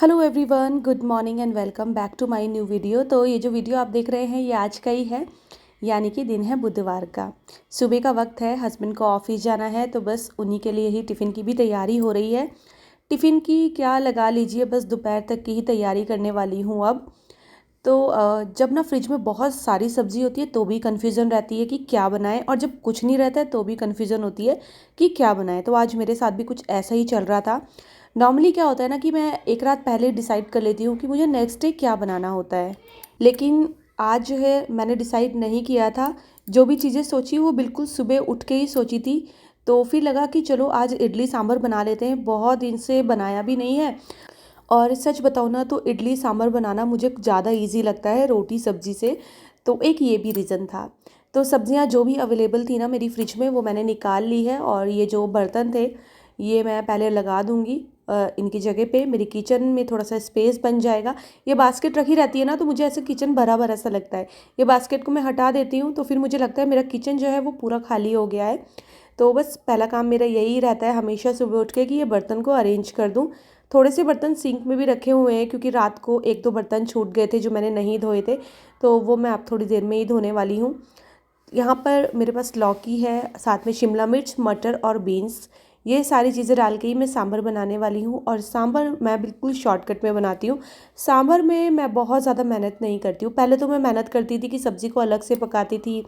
Hello everyone, good morning and welcome back to my new video. तो ये जो video आप देख रहे हैं ये आज का ही है, यानी कि दिन है बुधवार का। सुबह का वक्त है, हस्बैंड को ऑफिस जाना है तो बस उन्हीं के लिए ही टिफ़िन की भी तैयारी हो रही है। टिफ़िन की क्या लगा लीजिए, बस दोपहर तक की ही तैयारी करने वाली हूँ अब। तो जब ना फ्रिज में बहुत सारी सब्ज़ी होती है तो भी कन्फ्यूज़न रहती है कि क्या बनाएं, और जब कुछ नहीं रहता है तो भी कन्फ्यूज़न होती है कि क्या बनाएं। तो आज मेरे साथ भी कुछ ऐसा ही चल रहा था। नॉर्मली क्या होता है ना कि मैं एक रात पहले डिसाइड कर लेती हूँ कि मुझे नेक्स्ट डे क्या बनाना होता है, लेकिन आज जो है मैंने डिसाइड नहीं किया था। जो भी चीज़ें सोची वो बिल्कुल सुबह उठ के ही सोची थी। तो फिर लगा कि चलो आज इडली सांभर बना लेते हैं, बहुत दिन से बनाया भी नहीं है। और सच बताऊँ ना तो इडली सांभर बनाना मुझे ज़्यादा इजी लगता है रोटी सब्जी से। तो एक ये भी रीज़न था। तो सब्जियां जो भी अवेलेबल थी ना मेरी फ्रिज में वो मैंने निकाल ली है, और ये जो बर्तन थे ये मैं पहले लगा दूंगी इनकी जगह पे। मेरी किचन में थोड़ा सा स्पेस बन जाएगा। ये बास्केट रखी रहती है ना तो मुझे ऐसे किचन भरा भरा सा लगता है। ये बास्केट को मैं हटा देती हूँ तो फिर मुझे लगता है मेरा किचन जो है वो पूरा खाली हो गया है। तो बस पहला काम मेरा यही रहता है हमेशा सुबह उठ के कि ये बर्तन को अरेंज कर दूँ। थोड़े से बर्तन सिंक में भी रखे हुए हैं क्योंकि रात को एक दो बर्तन छूट गए थे जो मैंने नहीं धोए थे, तो वो मैं अब थोड़ी देर में ही धोने वाली हूँ। यहाँ पर मेरे पास लौकी है, साथ में शिमला मिर्च, मटर और बीन्स। ये सारी चीज़ें डाल के ही मैं सांभर बनाने वाली हूँ, और सांभर मैं बिल्कुल शॉर्टकट में बनाती हूँ। सांभर में मैं बहुत ज़्यादा मेहनत नहीं करती हूँ। पहले तो मैं मेहनत करती थी कि सब्ज़ी को अलग से पकाती थी,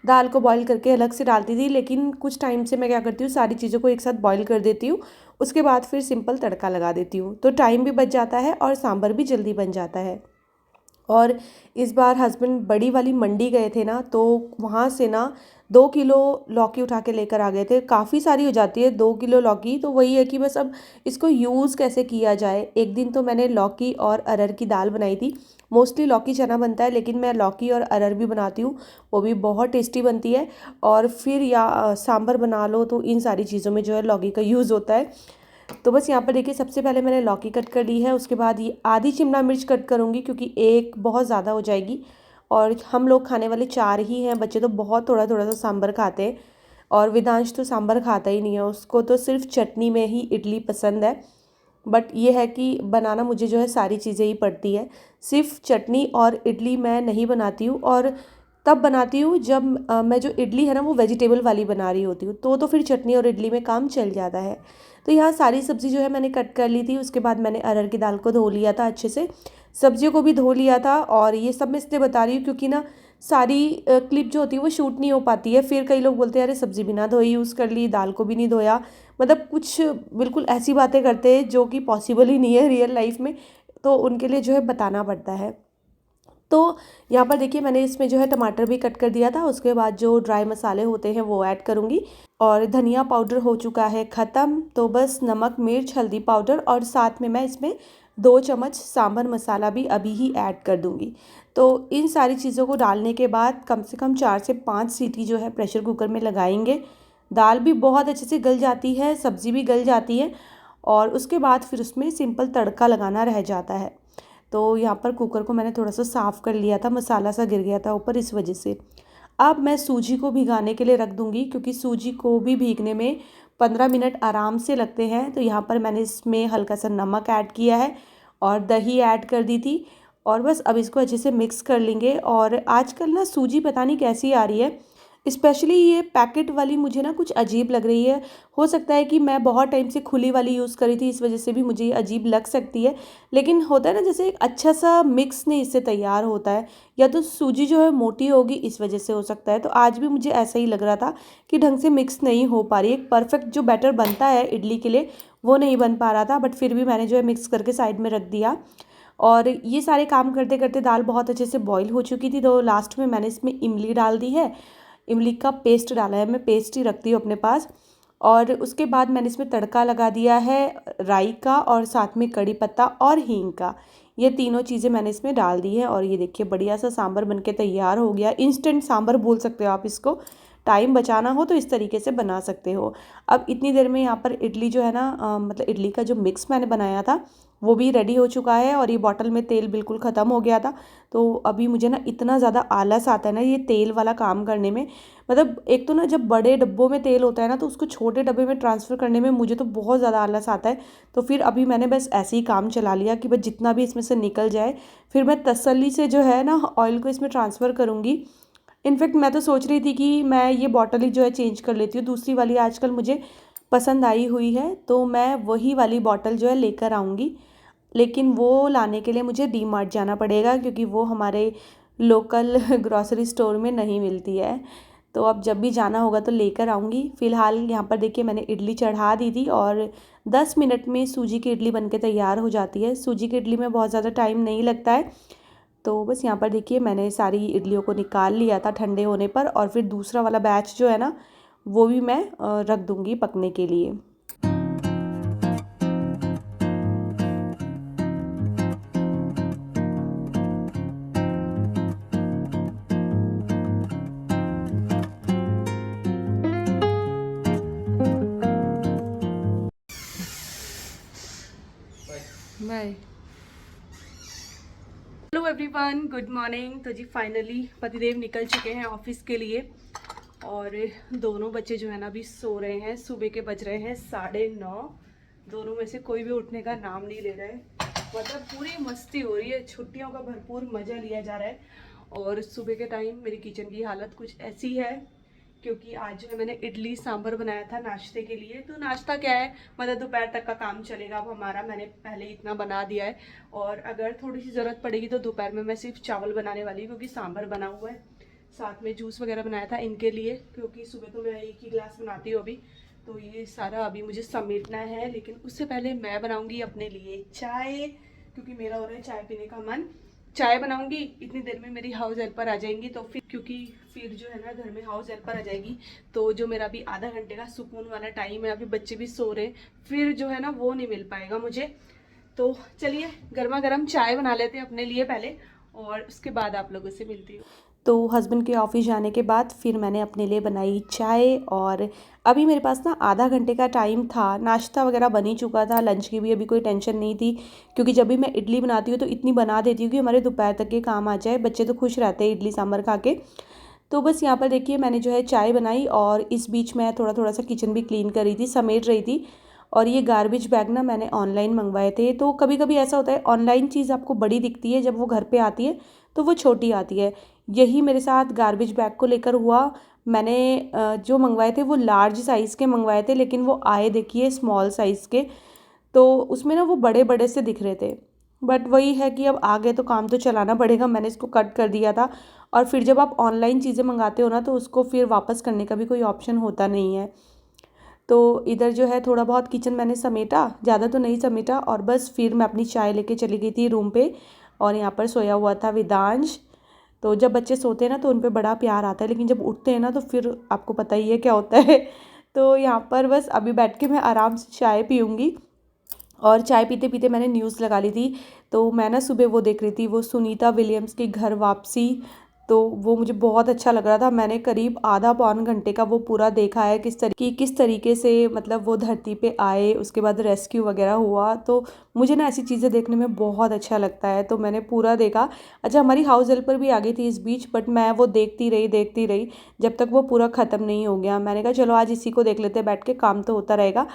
दाल को बॉईल करके अलग से डालती थी, लेकिन कुछ टाइम से मैं क्या करती हूँ सारी चीज़ों को एक साथ बॉईल कर देती हूँ। उसके बाद फिर सिंपल तड़का लगा देती हूँ, तो टाइम भी बच जाता है और सांभर भी जल्दी बन जाता है। और इस बार हस्बैंड बड़ी वाली मंडी गए थे ना, तो वहाँ से ना 2 किलो लौकी उठा के लेकर आ गए थे। काफ़ी सारी हो जाती है 2 किलो लौकी, तो वही है कि बस अब इसको यूज़ कैसे किया जाए। एक दिन तो मैंने लौकी और अरहर की दाल बनाई थी। मोस्टली लौकी चना बनता है, लेकिन मैं लौकी और अरहर भी बनाती हूँ, वो भी बहुत टेस्टी बनती है। और फिर या सांभर बना लो तो इन सारी चीज़ों में जो है लौकी का यूज़ होता है। तो बस यहाँ पर देखिए सबसे पहले मैंने लौकी कट कर ली है, उसके बाद ये आधी शिमला मिर्च कट करूँगी क्योंकि एक बहुत ज़्यादा हो जाएगी। और हम लोग खाने वाले 4 ही हैं, बच्चे तो बहुत थोड़ा थोड़ा सा सांभर खाते हैं। और विदांश तो सांभर खाता ही नहीं है, उसको तो सिर्फ चटनी में ही इडली पसंद है। बट ये है कि बनाना मुझे जो है सारी चीज़ें ही पड़ती है। सिर्फ चटनी और इडली मैं नहीं बनाती हूँ, और तब बनाती हूँ जब मैं जो इडली है ना वो वेजिटेबल वाली बना रही होती हूँ, तो फिर चटनी और इडली में काम चल जाता है। तो यहाँ सारी सब्ज़ी जो है मैंने कट कर ली थी। उसके बाद मैंने अरहर की दाल को धो लिया था अच्छे से, सब्जियों को भी धो लिया था। और ये सब मैं इसलिए बता रही हूँ क्योंकि ना सारी क्लिप जो होती है वो शूट नहीं हो पाती है। फिर कई लोग बोलते हैं अरे सब्ज़ी बिना धोई यूज़ कर ली, दाल को भी नहीं धोया। मतलब कुछ बिल्कुल ऐसी बातें करते हैं जो कि पॉसिबल ही नहीं है रियल लाइफ में, तो उनके लिए जो है बताना पड़ता है। तो यहाँ पर देखिए मैंने इसमें जो है टमाटर भी कट कर दिया था। उसके बाद जो ड्राई मसाले होते हैं वो ऐड करूँगी। और धनिया पाउडर हो चुका है ख़त्म, तो बस नमक, मिर्च, हल्दी पाउडर, और साथ में मैं इसमें 2 चम्मच सांभर मसाला भी अभी ही ऐड कर दूँगी। तो इन सारी चीज़ों को डालने के बाद कम से कम 4 से 5 सीटी जो है प्रेशर कुकर में लगाएंगे। दाल भी बहुत अच्छे से गल जाती है, सब्ज़ी भी गल जाती है, और उसके बाद फिर उसमें सिंपल तड़का लगाना रह जाता है। तो यहाँ पर कुकर को मैंने थोड़ा सा साफ़ कर लिया था, मसाला सा गिर गया था ऊपर, इस वजह से। अब मैं सूजी को भिगाने के लिए रख दूँगी क्योंकि सूजी को भी भीगने में 15 मिनट आराम से लगते हैं। तो यहाँ पर मैंने इसमें हल्का सा नमक ऐड किया है और दही ऐड कर दी थी, और बस अब इसको अच्छे से मिक्स कर लेंगे। और आजकल ना सूजी पता नहीं कैसी आ रही है, स्पेशली ये पैकेट वाली मुझे ना कुछ अजीब लग रही है। हो सकता है कि मैं बहुत टाइम से खुली वाली यूज़ करी थी, इस वजह से भी मुझे ये अजीब लग सकती है। लेकिन होता है ना जैसे एक अच्छा सा मिक्स नहीं इससे तैयार होता है, या तो सूजी जो है मोटी होगी इस वजह से हो सकता है। तो आज भी मुझे ऐसा ही लग रहा था कि ढंग से मिक्स नहीं हो पा रही, एक परफेक्ट जो बैटर बनता है इडली के लिए वो नहीं बन पा रहा था। बट फिर भी मैंने जो है मिक्स करके साइड में रख दिया। और ये सारे काम करते करते दाल बहुत अच्छे से बॉईल हो चुकी थी, तो लास्ट में मैंने इसमें इमली डाल दी है। इमली का पेस्ट डाला है, मैं पेस्ट ही रखती हूँ अपने पास। और उसके बाद मैंने इसमें तड़का लगा दिया है राई का, और साथ में कड़ी पत्ता और हींग का। ये तीनों चीज़ें मैंने इसमें डाल दी है, और ये देखिए बढ़िया सा सांभर बनके तैयार हो गया। इंस्टेंट सांभर बोल सकते हो आप इसको। टाइम बचाना हो तो इस तरीके से बना सकते हो। अब इतनी देर में यहाँ पर इडली जो है ना मतलब इडली का जो मिक्स मैंने बनाया था वो भी रेडी हो चुका है और ये बॉटल में तेल बिल्कुल ख़त्म हो गया था। तो अभी मुझे ना इतना ज़्यादा आलस आता है ना ये तेल वाला काम करने में। मतलब एक तो ना जब बड़े डब्बों में तेल होता है ना तो उसको छोटे डब्बे में ट्रांसफ़र करने में मुझे तो बहुत ज़्यादा आलस आता है। तो फिर अभी मैंने बस ऐसे ही काम चला लिया कि बस जितना भी इसमें से निकल जाए, फिर मैं तसल्ली से जो है ना ऑयल को इसमें ट्रांसफ़र करूँगी। इनफैक्ट मैं तो सोच रही थी कि मैं ये बॉटल ही जो है चेंज कर लेती हूँ, दूसरी वाली आजकल मुझे पसंद आई हुई है तो मैं वही वाली बॉटल जो है लेकर आऊँगी। लेकिन वो लाने के लिए मुझे डी मार्ट जाना पड़ेगा क्योंकि वो हमारे लोकल ग्रॉसरी स्टोर में नहीं मिलती है। तो अब जब भी जाना होगा तो लेकर आऊँगी। फ़िलहाल यहाँ पर देखिए मैंने इडली चढ़ा दी थी और 10 मिनट में सूजी की इडली बनके तैयार हो जाती है। सूजी की इडली में बहुत ज़्यादा टाइम नहीं लगता है। तो बस यहाँ पर देखिए मैंने सारी इडलियों को निकाल लिया था ठंडे होने पर और फिर दूसरा वाला बैच जो है ना वो भी मैं रख दूँगी पकने के लिए। Bye. Hello everyone, good morning. तो जी फाइनली पतिदेव निकल चुके हैं ऑफिस के लिए और दोनों बच्चे जो है ना अभी सो रहे हैं। सुबह के बज रहे हैं 9:30। दोनों में से कोई भी उठने का नाम नहीं ले रहा है। मतलब पूरी मस्ती हो रही है, छुट्टियों का भरपूर मज़ा लिया जा रहा है। और सुबह के टाइम मेरी किचन की हालत कुछ ऐसी है क्योंकि आज जो है मैंने इडली सांभर बनाया था नाश्ते के लिए। तो नाश्ता क्या है, मतलब दोपहर तक का काम चलेगा अब हमारा। मैंने पहले इतना बना दिया है और अगर थोड़ी सी ज़रूरत पड़ेगी तो दोपहर में मैं सिर्फ चावल बनाने वाली हूँ क्योंकि सांभर बना हुआ है। साथ में जूस वगैरह बनाया था इनके लिए क्योंकि सुबह तो मैं एक ही गिलास बनाती हूँ अभी। तो ये सारा अभी मुझे समेटना है, लेकिन उससे पहले मैं बनाऊँगी अपने लिए चाय क्योंकि मेरा हो रहा है चाय पीने का मन। चाय बनाऊंगी, इतनी देर में मेरी हाउस हेल्पर आ जाएंगी तो फिर जो है ना घर में हाउस हेल्पर आ जाएगी तो जो मेरा अभी आधा घंटे का सुकून वाला टाइम है, अभी बच्चे भी सो रहे हैं, फिर जो है ना वो नहीं मिल पाएगा मुझे। तो चलिए गर्मा गर्म चाय बना लेते हैं अपने लिए पहले और उसके बाद आप लोगों से मिलती हूँ। तो हस्बैंड के ऑफिस जाने के बाद फिर मैंने अपने लिए बनाई चाय और अभी मेरे पास ना आधा घंटे का टाइम था। नाश्ता वगैरह बन ही चुका था, लंच की भी अभी कोई टेंशन नहीं थी क्योंकि जब भी मैं इडली बनाती हूँ तो इतनी बना देती हूँ कि हमारे दोपहर तक के काम आ जाए। बच्चे तो खुश रहते हैं इडली सांभर खा के। तो बस यहाँ पर देखिए मैंने जो है चाय बनाई और इस बीच मैं थोड़ा थोड़ा सा किचन भी क्लीन कर रही थी, समेट रही थी। और ये गार्बेज बैग ना मैंने ऑनलाइन मंगवाए थे। तो कभी कभी ऐसा होता है ऑनलाइन चीज़ आपको बड़ी दिखती है, जब वो घर पे आती है तो वो छोटी आती है। यही मेरे साथ गार्बेज बैग को लेकर हुआ। मैंने जो मंगवाए थे वो लार्ज साइज़ के मंगवाए थे, लेकिन वो आए देखिए स्मॉल साइज़ के। तो उसमें ना वो बड़े बड़े से दिख रहे थे, बट वही है कि अब आ गए तो काम तो चलाना पड़ेगा। मैंने इसको कट कर दिया था। और फिर जब आप ऑनलाइन चीज़ें मंगाते हो ना तो उसको फिर वापस करने का भी कोई ऑप्शन होता नहीं है। तो इधर जो है थोड़ा बहुत किचन मैंने समेटा, ज़्यादा तो नहीं समेटा, और बस फिर मैं अपनी चाय लेके चली गई थी रूम पे। और यहाँ पर सोया हुआ था वेदांश। तो जब बच्चे सोते हैं ना तो उन पर बड़ा प्यार आता है, लेकिन जब उठते हैं ना तो फिर आपको पता ही है क्या होता है। तो यहाँ पर बस अभी बैठ के मैं आराम से चाय पीऊँगी। और चाय पीते पीते मैंने न्यूज़ लगा ली थी। तो मैं ना सुबह वो देख रही थी, वो सुनीता विलियम्स की घर वापसी। तो वो मुझे बहुत अच्छा लग रहा था। मैंने करीब आधा पौन घंटे का वो पूरा देखा है किस तरीके से मतलब वो धरती पे आए, उसके बाद रेस्क्यू वगैरह हुआ। तो मुझे ना ऐसी चीज़ें देखने में बहुत अच्छा लगता है, तो मैंने पूरा देखा। अच्छा, हमारी हाउस हेल्पर भी आ गई थी इस बीच, बट मैं वो देखती रही जब तक वो पूरा ख़त्म नहीं हो गया। मैंने कहा चलो आज इसी को देख लेते हैं बैठ के, काम तो होता रहेगा।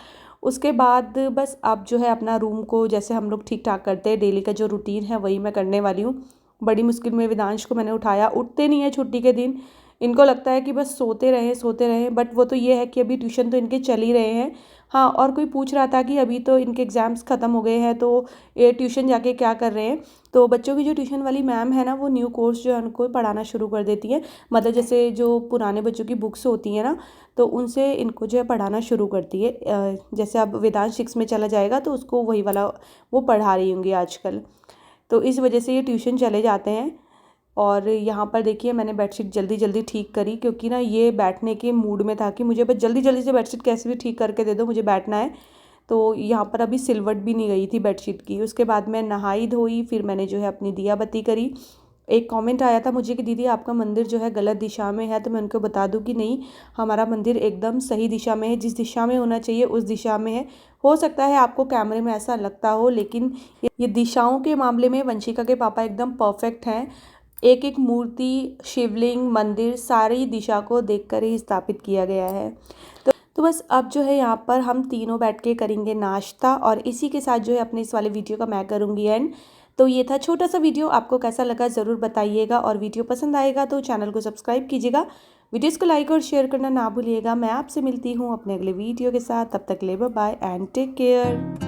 उसके बाद बस अब जो है अपना रूम को जैसे हम लोग ठीक ठाक करते हैं, डेली का जो रूटीन है वही मैं करने वाली हूँ। बड़ी मुश्किल में वेदांश को मैंने उठाया, उठते नहीं है छुट्टी के दिन। इनको लगता है कि बस सोते रहें, बट वो तो ये है कि अभी ट्यूशन तो इनके चल ही रहे हैं। हाँ, और कोई पूछ रहा था कि अभी तो इनके एग्ज़ाम्स ख़त्म हो गए हैं तो ये ट्यूशन जाके क्या कर रहे हैं। तो बच्चों की जो ट्यूशन वाली मैम है ना वो न्यू कोर्स जो है उनको पढ़ाना शुरू कर देती है। मतलब जैसे जो पुराने बच्चों की बुक्स होती हैं ना तो उनसे इनको जो है पढ़ाना शुरू करती है। जैसे अब वेदांश 6 में चला जाएगा तो उसको वही वाला वो पढ़ा रही होंगी आजकल। तो इस वजह से ये ट्यूशन चले जाते हैं। और यहाँ पर देखिए मैंने बेडशीट जल्दी जल्दी ठीक करी क्योंकि ना ये बैठने के मूड में था कि मुझे बस जल्दी जल्दी से बेडशीट कैसे भी ठीक करके दे दो, मुझे बैठना है। तो यहाँ पर अभी सिलवट भी नहीं गई थी बेडशीट की। उसके बाद मैं नहाई धोई, फिर मैंने जो है अपनी दिया बत्ती करी। एक कमेंट आया था मुझे कि दीदी आपका मंदिर जो है गलत दिशा में है, तो मैं उनको बता दूं कि नहीं, हमारा मंदिर एकदम सही दिशा में है, जिस दिशा में होना चाहिए उस दिशा में है। हो सकता है आपको कैमरे में ऐसा लगता हो, लेकिन ये दिशाओं के मामले में वंशिका के पापा एकदम परफेक्ट हैं। एक एक मूर्ति, शिवलिंग, मंदिर सारी दिशा को देखकर ही स्थापित किया गया है। तो बस अब जो है यहाँ पर हम तीनों बैठ के करेंगे नाश्ता, और इसी के साथ जो है अपने इस वाले वीडियो का मैं करूँगी एंड। तो ये था छोटा सा वीडियो, आपको कैसा लगा ज़रूर बताइएगा, और वीडियो पसंद आएगा तो चैनल को सब्सक्राइब कीजिएगा, वीडियोज़ को लाइक और शेयर करना ना भूलिएगा। मैं आपसे मिलती हूँ अपने अगले वीडियो के साथ, तब तक ले bye bye and take care.